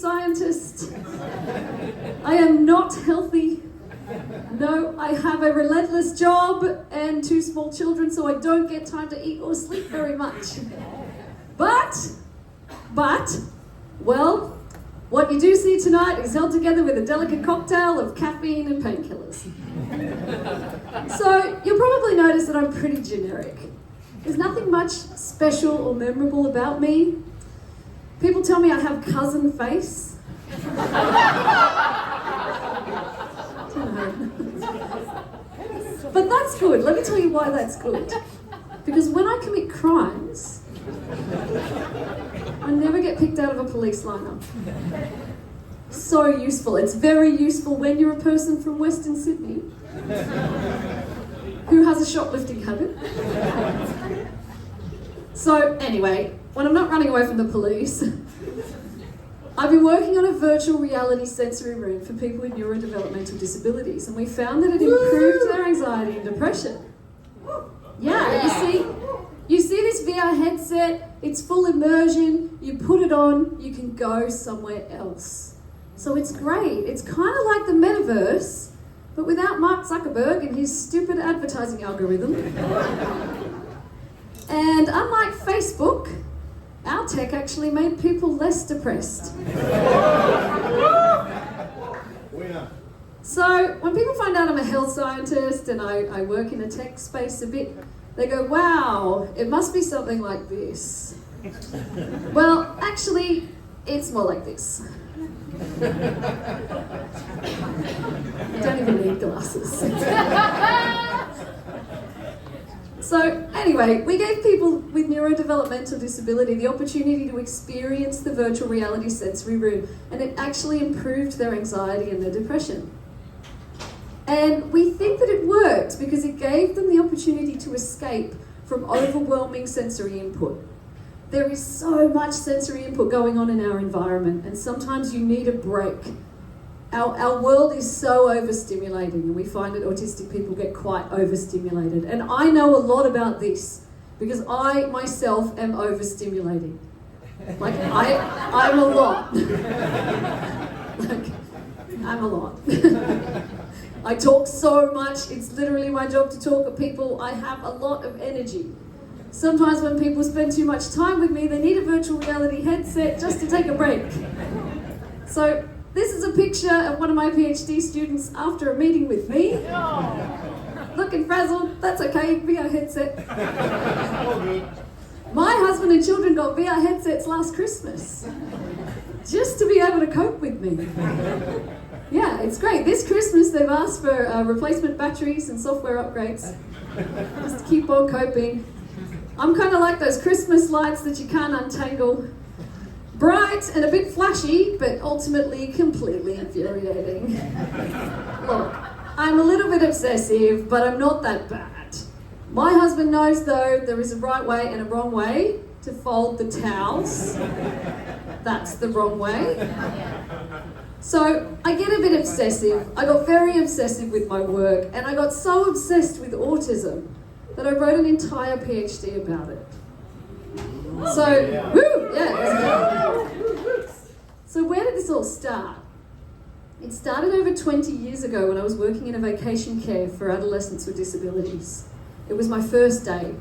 scientist. I am not healthy. No, I have a relentless job and 2 small children, so I don't get time to eat or sleep very much. But, well, what you do see tonight is held together with a delicate cocktail of caffeine and painkillers. So you'll probably notice that I'm pretty generic. There's nothing much special or memorable about me. People tell me I have cousin face. But that's good. Let me tell you why that's good. Because when I commit crimes, I never get picked out of a police lineup. So useful. It's very useful when you're a person from Western Sydney who has a shoplifting habit. So anyway, when I'm not running away from the police, I've been working on a virtual reality sensory room for people with neurodevelopmental disabilities, and we found that it improved their anxiety and depression. Yeah, you see this VR headset, it's full immersion, you put it on, you can go somewhere else. So it's great. It's kind of like the metaverse, but without Mark Zuckerberg and his stupid advertising algorithm. And unlike Facebook, our tech actually made people less depressed. So when people find out I'm a health scientist and I work in a tech space a bit, they go, wow, it must be something like this. Well, actually, it's more like this. You don't even need glasses. So anyway, we gave people with neurodevelopmental disability the opportunity to experience the virtual reality sensory room, and it actually improved their anxiety and their depression. And we think that it worked because it gave them the opportunity to escape from overwhelming sensory input. There is so much sensory input going on in our environment, and sometimes you need a break. Our world is so overstimulating, and we find that autistic people get quite overstimulated. And I know a lot about this because I myself am overstimulating. Like I'm a lot. Like I'm a lot. I talk so much. It's literally my job to talk at people. I have a lot of energy. Sometimes when people spend too much time with me, they need a virtual reality headset just to take a break. So this is a picture of one of my PhD students after a meeting with me. Looking frazzled, that's okay, VR headset. My husband and children got VR headsets last Christmas, just to be able to cope with me. Yeah, it's great. This Christmas they've asked for replacement batteries and software upgrades, just to keep on coping. I'm kind of like those Christmas lights that you can't untangle. Bright and a bit flashy, but ultimately completely infuriating. Look, I'm a little bit obsessive, but I'm not that bad. My husband knows, though, there is a right way and a wrong way to fold the towels. That's the wrong way. So I get a bit obsessive. I got very obsessive with my work, and I got so obsessed with autism that I wrote an entire PhD about it. So, So where did this all start? It started over 20 years ago when I was working in a vacation care for adolescents with disabilities. It was my first day,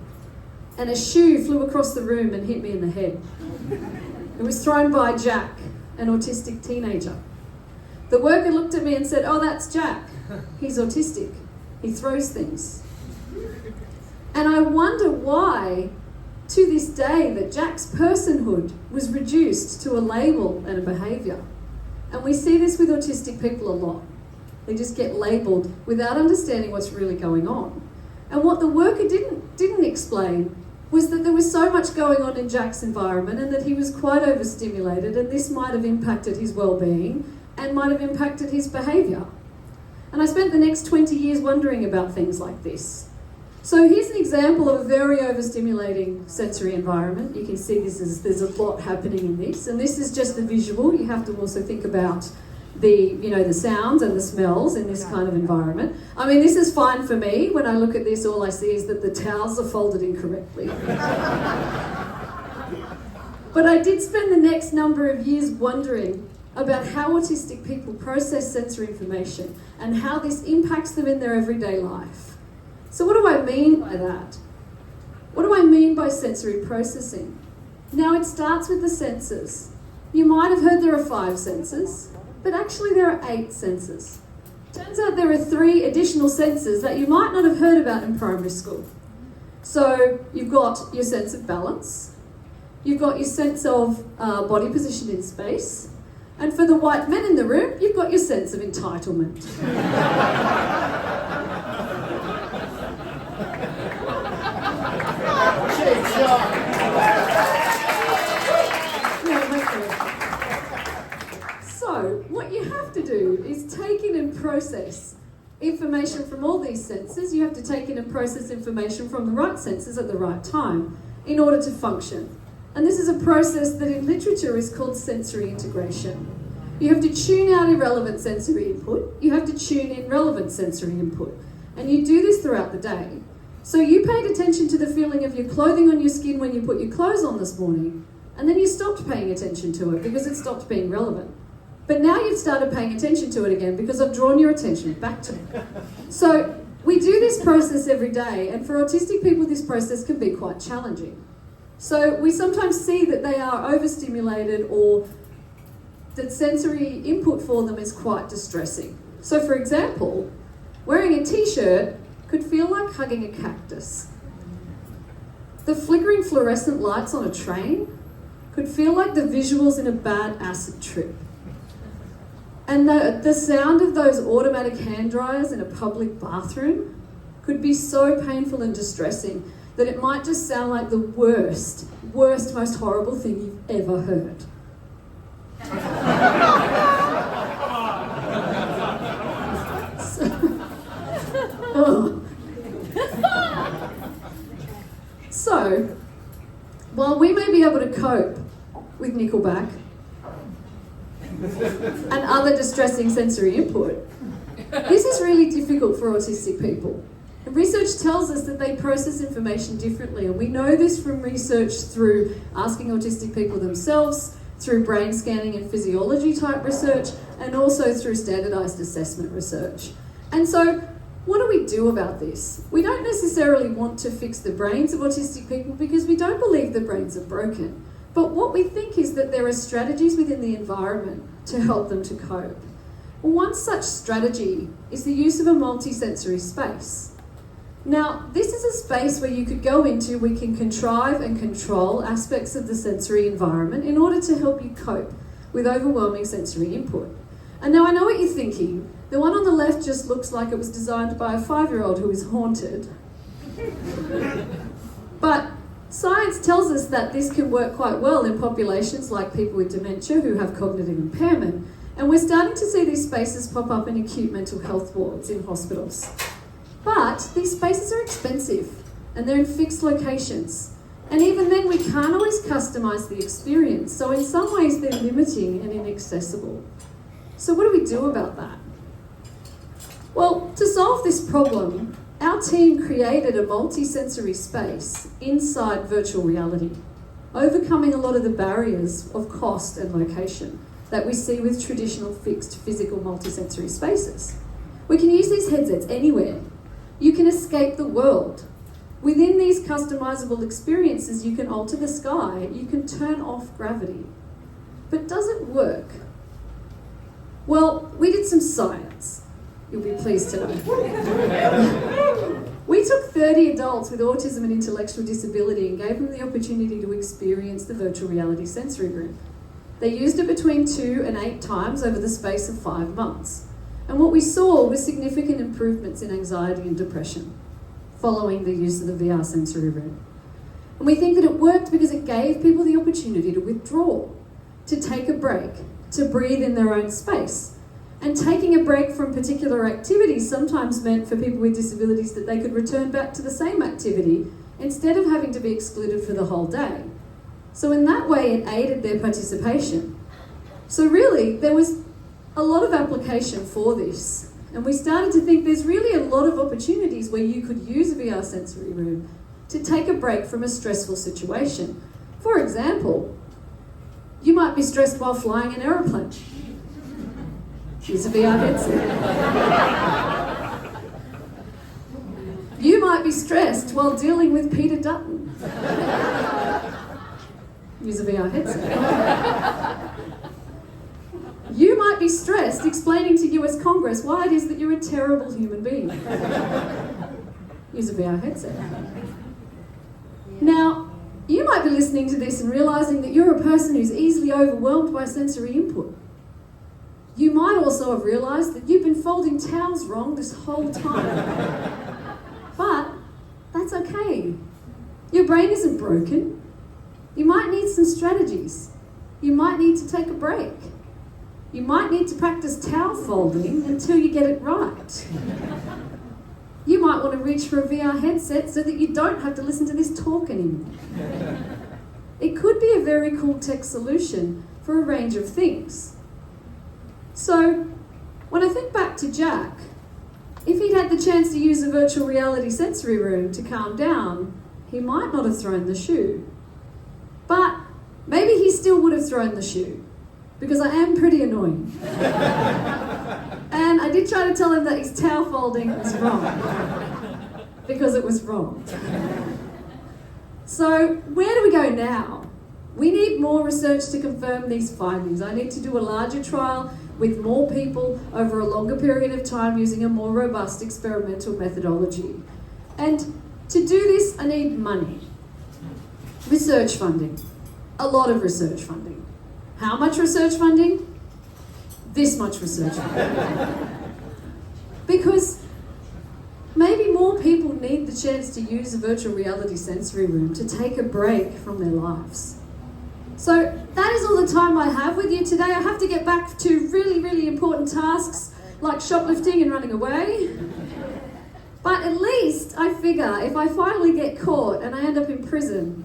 and a shoe flew across the room and hit me in the head. It was thrown by Jack, an autistic teenager. The worker looked at me and said, "Oh, that's Jack. He's autistic. He throws things." And I wonder why, to this day, that Jack's personhood was reduced to a label and a behaviour. And we see this with autistic people a lot. They just get labelled without understanding what's really going on. And what the worker didn't explain was that there was so much going on in Jack's environment and that he was quite overstimulated, and this might have impacted his well-being and might have impacted his behaviour. And I spent the next 20 years wondering about things like this. So here's an example of a very overstimulating sensory environment. You can see there's a lot happening in this, and this is just the visual. You have to also think about the sounds and the smells in this kind of environment. I mean, this is fine for me. When I look at this, all I see is that the towels are folded incorrectly. But I did spend the next number of years wondering about how autistic people process sensory information and how this impacts them in their everyday life. So what do I mean by that? What do I mean by sensory processing? Now, it starts with the senses. You might have heard there are 5 senses, but actually there are 8 senses. Turns out there are 3 additional senses that you might not have heard about in primary school. So you've got your sense of balance, you've got your sense of body position in space, and for the white men in the room, you've got your sense of entitlement. So, what you have to do is take in and process information from all these senses. You have to take in and process information from the right senses at the right time in order to function. And this is a process that in literature is called sensory integration. You have to tune out irrelevant sensory input. You have to tune in relevant sensory input. And you do this throughout the day. So you paid attention to the feeling of your clothing on your skin when you put your clothes on this morning, and then you stopped paying attention to it because it stopped being relevant. But now you've started paying attention to it again because I've drawn your attention back to it. So we do this process every day, and for autistic people this process can be quite challenging. So we sometimes see that they are overstimulated or that sensory input for them is quite distressing. So for example, wearing a t-shirt could feel like hugging a cactus. The flickering fluorescent lights on a train could feel like the visuals in a bad acid trip. And the sound of those automatic hand dryers in a public bathroom could be so painful and distressing that it might just sound like the worst, most horrible thing you've ever heard. So, while we may be able to cope with Nickelback and other distressing sensory input, this is really difficult for autistic people. And research tells us that they process information differently, and we know this from research through asking autistic people themselves, through brain scanning and physiology type research, and also through standardized assessment research. And so, what do we do about this? We don't necessarily want to fix the brains of autistic people because we don't believe the brains are broken. But what we think is that there are strategies within the environment to help them to cope. Well, one such strategy is the use of a multisensory space. Now, this is a space where you could go into, we can contrive and control aspects of the sensory environment in order to help you cope with overwhelming sensory input. And now I know what you're thinking. The one on the left just looks like it was designed by a 5-year-old who is haunted. But science tells us that this can work quite well in populations like people with dementia who have cognitive impairment. And we're starting to see these spaces pop up in acute mental health wards in hospitals. But these spaces are expensive and they're in fixed locations. And even then we can't always customise the experience. So in some ways they're limiting and inaccessible. So what do we do about that? Well, to solve this problem, our team created a multi-sensory space inside virtual reality, overcoming a lot of the barriers of cost and location that we see with traditional fixed physical multi-sensory spaces. We can use these headsets anywhere. You can escape the world. Within these customizable experiences, you can alter the sky, you can turn off gravity. But does it work? Well, we did some science. You'll be pleased to know. We took 30 adults with autism and intellectual disability and gave them the opportunity to experience the virtual reality sensory room. They used it between 2 and 8 times over the space of 5 months. And what we saw was significant improvements in anxiety and depression following the use of the VR sensory room. And we think that it worked because it gave people the opportunity to withdraw, to take a break, to breathe in their own space. And taking a break from particular activities sometimes meant for people with disabilities that they could return back to the same activity instead of having to be excluded for the whole day. So in that way, it aided their participation. So really, there was a lot of application for this. And we started to think there's really a lot of opportunities where you could use a VR sensory room to take a break from a stressful situation. For example, you might be stressed while flying an aeroplane. Use a VR headset. You might be stressed while dealing with Peter Dutton. Use a VR headset. You might be stressed explaining to US Congress why it is that you're a terrible human being. Use a VR headset. Now, you might be listening to this and realizing that you're a person who's easily overwhelmed by sensory input. You might also have realized that you've been folding towels wrong this whole time. But that's okay. Your brain isn't broken. You might need some strategies. You might need to take a break. You might need to practice towel folding until you get it right. You might want to reach for a VR headset so that you don't have to listen to this talk anymore. It could be a very cool tech solution for a range of things. So, when I think back to Jack, if he'd had the chance to use a virtual reality sensory room to calm down, he might not have thrown the shoe. But maybe he still would have thrown the shoe, because I am pretty annoying. And I did try to tell him that his towel folding was wrong, because it was wrong. So where do we go now? We need more research to confirm these findings. I need to do a larger trial with more people over a longer period of time using a more robust experimental methodology. And to do this, I need money. Research funding. A lot of research funding. How much research funding? This much research funding. Because maybe more people need the chance to use a virtual reality sensory room to take a break from their lives. So that is all the time I have with you today. I have to get back to really, really important tasks like shoplifting and running away. But at least I figure if I finally get caught and I end up in prison,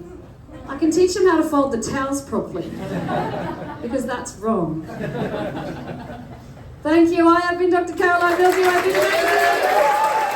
I can teach them how to fold the towels properly, because that's wrong. Thank you. I have been Dr. Caroline Millsy. I've been amazing.